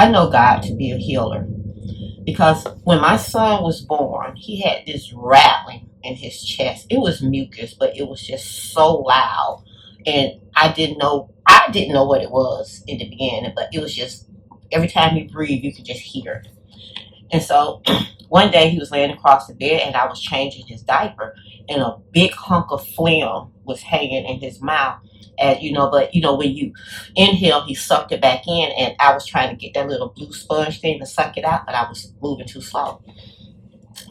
I know God to be a healer because when my son was born, he had this rattling in his chest. It was mucus, but it was just so loud, and I didn't know what it was in the beginning, but it was just every time he breathed, you could just hear it. And so one day he was laying across the bed, and I was changing his diaper, and a big hunk of phlegm was hanging in his mouth. As you know, but when you inhale, he sucked it back in, and I was trying to get that little blue sponge thing to suck it out, but I was moving too slow.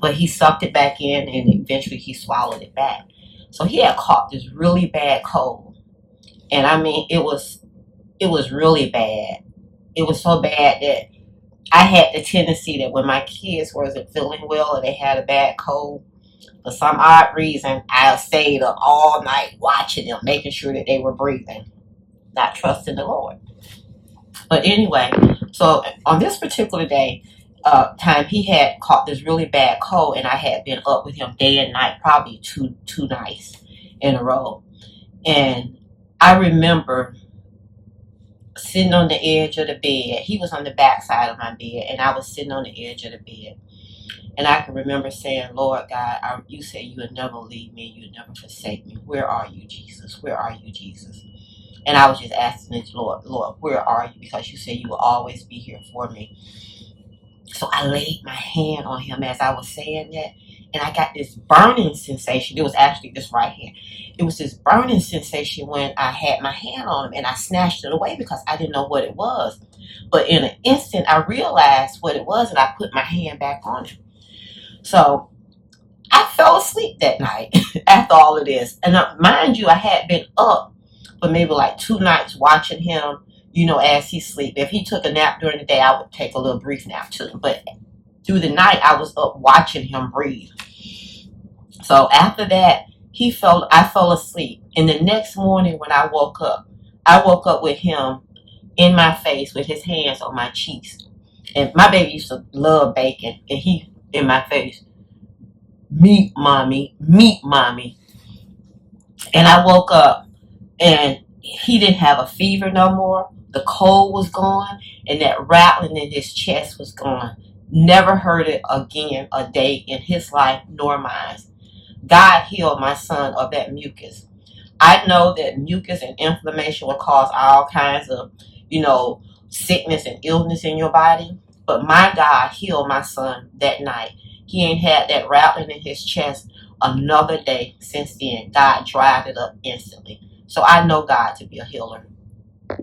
But he sucked it back in, and eventually he swallowed it back. So he had caught this really bad cold, and I mean, it was really bad. It was so bad that I had the tendency that when my kids wasn't feeling well or they had a bad cold, for some odd reason, I stayed up all night watching them, making sure that they were breathing, not trusting the Lord. But anyway, so on this particular day, time he had caught this really bad cold, and I had been up with him day and night, probably two nights in a row. And I remember sitting on the edge of the bed. He was on the back side of my bed, and I was sitting on the edge of the bed. And I can remember saying, Lord God, you said you would never leave me, you would never forsake me. Where are you, Jesus? Where are you, Jesus? And I was just asking the Lord, where are you? Because you said you will always be here for me. So I laid my hand on him as I was saying that, and I got this burning sensation. It was actually this right hand. It was this burning sensation when I had my hand on him, and I snatched it away because I didn't know what it was. But in an instant, I realized what it was, and I put my hand back on him. So I fell asleep that night after all of this. And mind you, I had been up for maybe like 2 nights watching him, as he sleep. If he took a nap during the day, I would take a little brief nap too. But through the night, I was up watching him breathe. So after that, I fell asleep. And the next morning when I woke up with him in my face with his hands on my cheeks. And my baby used to love bacon, and he in my face, meat mommy, meat mommy. And I woke up, and he didn't have a fever no more. The cold was gone, and that rattling in his chest was gone. Never heard it again a day in his life nor mine. God healed my son of that mucus. I know that mucus and inflammation will cause all kinds of, sickness and illness in your body. But my God healed my son that night. He ain't had that rattling in his chest another day since then. God dried it up instantly. So I know God to be a healer.